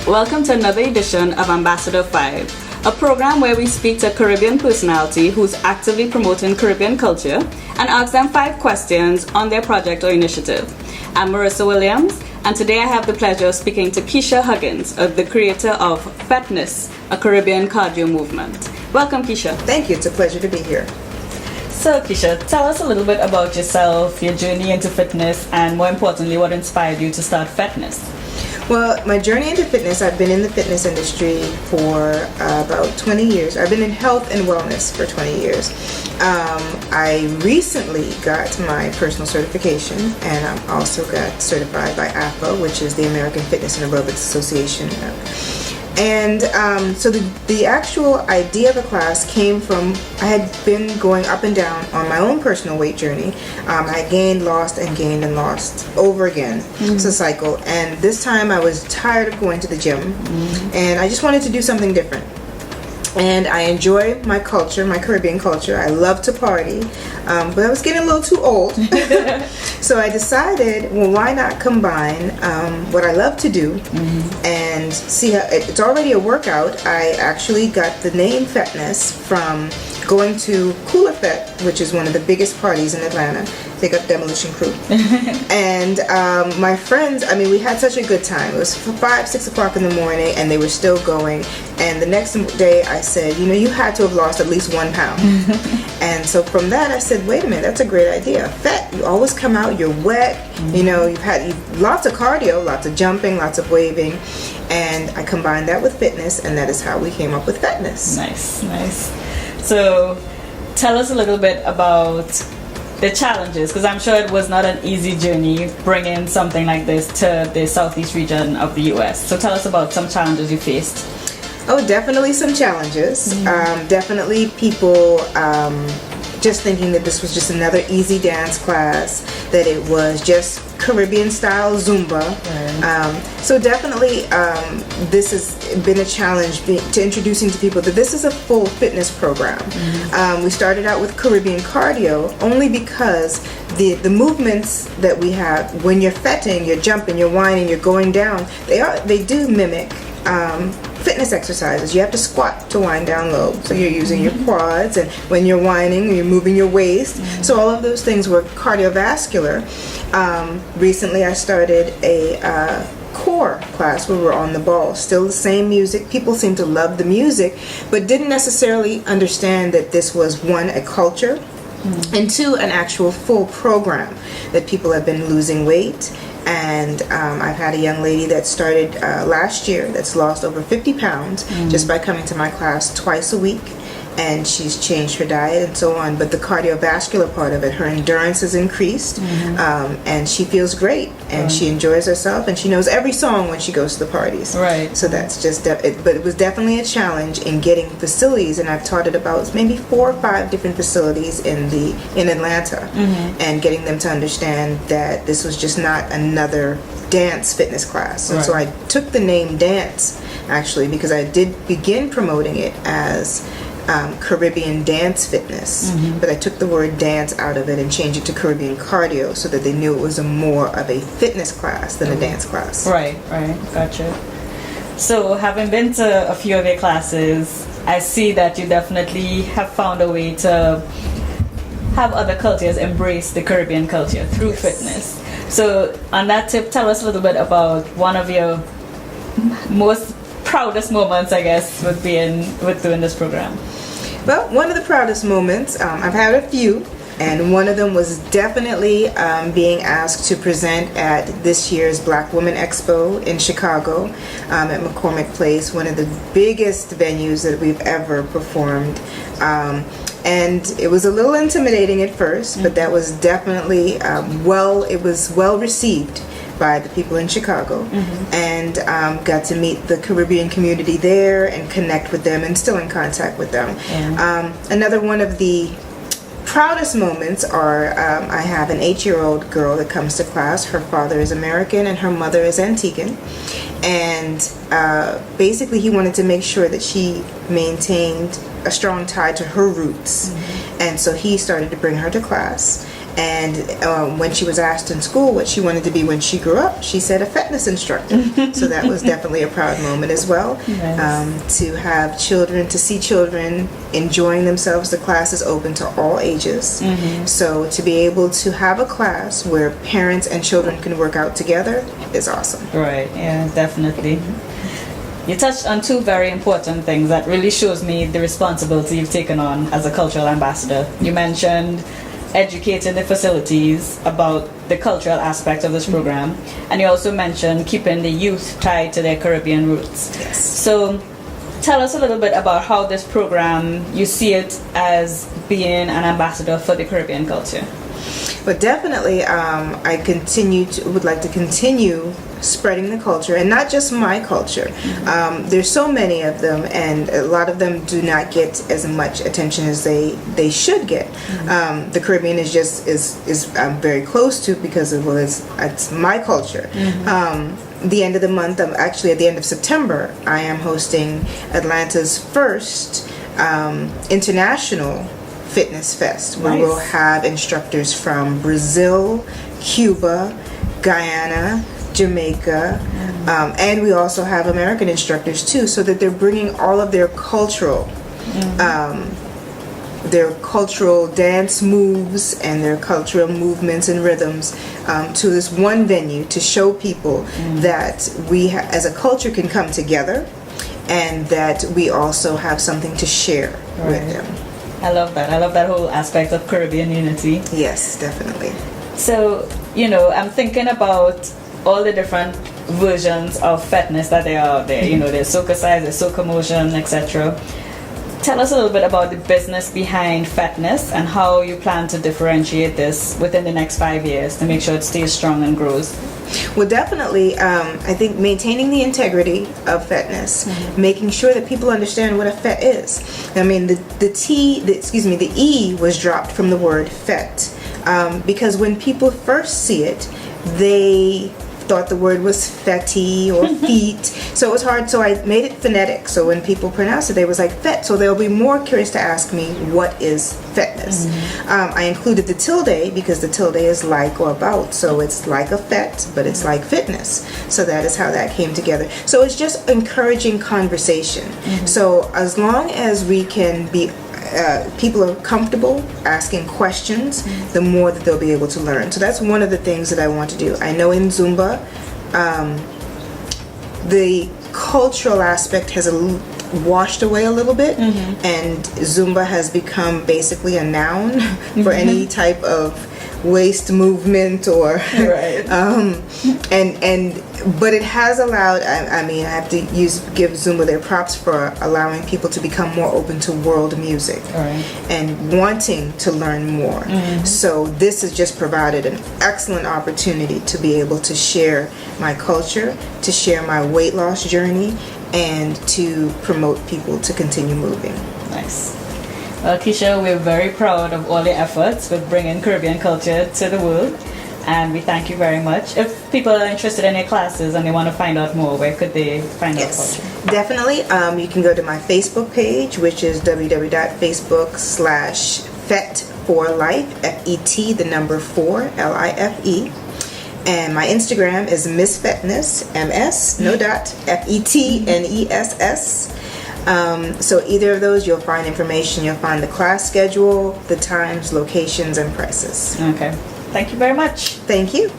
Welcome to another edition of Ambassador 5, a program where we speak to a Caribbean personality who's actively promoting Caribbean culture and ask them 5 questions on their project or initiative. I'm Marissa Williams, and today I have the pleasure of speaking to Keisha Huggins, the creator of FET NESS, a Caribbean cardio movement. Welcome, Keisha. Thank you. It's a pleasure to be here. So, Keisha, tell us a little bit about yourself, your journey into fitness, and more importantly, what inspired you to start FET NESS? Well, my journey into fitness, I've been in the fitness industry for about 20 years. I've been in health and wellness for 20 years. I recently got my personal certification, and I also got certified by AFA, which is the American Fitness and Aerobics Association. And so the actual idea of a class came from, I had been going up and down on my own personal weight journey. I gained, lost, and gained and lost over again. It's a cycle. And this time I was tired of going to the gym, and I just wanted to do something different. And I enjoy my culture, my Caribbean culture. I love to party, but I was getting a little too old. So I decided, well, why not combine what I love to do and see how it's already a workout. I actually got the name FET NESS from going to Cooler FET, which is one of the biggest parties in Atlanta. Take up Demolition Crew. And my friends, I mean, we had such a good time. It was 5, 6 o'clock in the morning, and they were still going. And the next day I said, you know, you had to have lost at least 1 pound. And so from that I said, wait a minute, that's a great idea. FET, you always come out, you're wet, you know, you've had lots of cardio, lots of jumping, lots of waving. And I combined that with fitness, and that is how we came up with FET NESS. Nice. So tell us a little bit about the challenges, because I'm sure it was not an easy journey bringing something like this to the southeast region of the US. So tell us about some challenges you faced. Oh, definitely some challenges. Definitely people just thinking that this was just another easy dance class, that it was just Caribbean style Zumba. So definitely this has been a challenge to introducing to people that this is a full fitness program. We started out with Caribbean cardio only because the movements that we have when you're fetting, you're jumping, you're whining, you're going down, they do mimic fitness exercises. You have to squat to wind down low, so you're using your quads, and when you're whining, you're moving your waist. So all of those things were cardiovascular. Recently I started a core class where we're on the ball, still the same music. People seem to love the music, but didn't necessarily understand that this was, 1, a culture, and 2, an actual full program, that people have been losing weight. And I've had a young lady that started last year that's lost over 50 pounds just by coming to my class twice a week, and she's changed her diet and so on. But the cardiovascular part of it, her endurance has increased, and she feels great, and she enjoys herself, and she knows every song when she goes to the parties. Right. So that's just but it was definitely a challenge in getting facilities, and I've taught it about maybe 4 or 5 different facilities in Atlanta, and getting them to understand that this was just not another dance fitness class. And so I took the name dance actually because I did begin promoting it as Caribbean dance fitness, but I took the word dance out of it and changed it to Caribbean cardio so that they knew it was more of a fitness class than a dance class. Right, gotcha. So having been to a few of your classes, I see that you definitely have found a way to have other cultures embrace the Caribbean culture through fitness. So on that tip, tell us a little bit about one of your most proudest moments, I guess, with doing this program. Well, one of the proudest moments, I've had a few, and one of them was definitely being asked to present at this year's Black Women Expo in Chicago at McCormick Place, one of the biggest venues that we've ever performed. And it was a little intimidating at first, but that was definitely it was well received by the people in Chicago, and got to meet the Caribbean community there and connect with them, and still in contact with them. Another one of the proudest moments are I have an 8-year-old girl that comes to class. Her father is American and her mother is Antiguan, and basically he wanted to make sure that she maintained a strong tie to her roots, and so he started to bring her to class. And when she was asked in school what she wanted to be when she grew up, she said a fitness instructor. So that was definitely a proud moment as well. Nice. To have children, to see children enjoying themselves. The class is open to all ages. So to be able to have a class where parents and children can work out together is awesome. Right, yeah, definitely. You touched on two very important things that really shows me the responsibility you've taken on as a cultural ambassador. You mentioned educating the facilities about the cultural aspect of this program, and you also mentioned keeping the youth tied to their Caribbean roots. Yes. So tell us a little bit about how this program, you see it as being an ambassador for the Caribbean culture. But definitely, I would like to continue spreading the culture, and not just my culture. There's so many of them, and a lot of them do not get as much attention as they should get. The Caribbean is I'm very close to, because it's my culture. The end of the month, actually at the end of September, I am hosting Atlanta's first international Fitness Fest, where we'll have instructors from Brazil, Cuba, Guyana, Jamaica, and we also have American instructors too, so that they're bringing all of their cultural dance moves and their cultural movements and rhythms to this one venue to show people that we as a culture can come together, and that we also have something to share with them. I love that. I love that whole aspect of Caribbean unity. Yes, definitely. So, I'm thinking about all the different versions of fitness that there are out there. There's Soca size, there's Soca motion, etc. Tell us a little bit about the business behind FET NESS and how you plan to differentiate this within the next 5 years to make sure it stays strong and grows. Well, definitely, I think maintaining the integrity of FET NESS, making sure that people understand what a FET is. I mean, the E was dropped from the word FET, because when people first see it, they thought the word was fetty or feet, so it was hard. So I made it phonetic, so when people pronounce it, they was like fet. So they'll be more curious to ask me, what is fitness? I included the tilde because the tilde is like or about, so it's like a fet, but it's like fitness. So that is how that came together. So it's just encouraging conversation. So as long as we can be people are comfortable asking questions, the more that they'll be able to learn. So that's one of the things that I want to do. I know in Zumba, the cultural aspect has washed away a little bit, and Zumba has become basically a noun for any type of waist movement or but it has allowed, I mean, I have to give Zumba their props for allowing people to become more open to world music and wanting to learn more. So this has just provided an excellent opportunity to be able to share my culture, to share my weight loss journey, and to promote people to continue moving. Nice. Well, Keisha, we're very proud of all your efforts with bringing Caribbean culture to the world, and we thank you very much. If people are interested in your classes and they want to find out more, where could they find out about you? Definitely. You can go to my Facebook page, which is www.facebook.com/FET4Life, FET, the number 4, LIFE. And my Instagram is Miss FET NESS, MS, no dot, FETNESS. So either of those, you'll find information. You'll find the class schedule, the times, locations, and prices. Okay. Thank you very much. Thank you.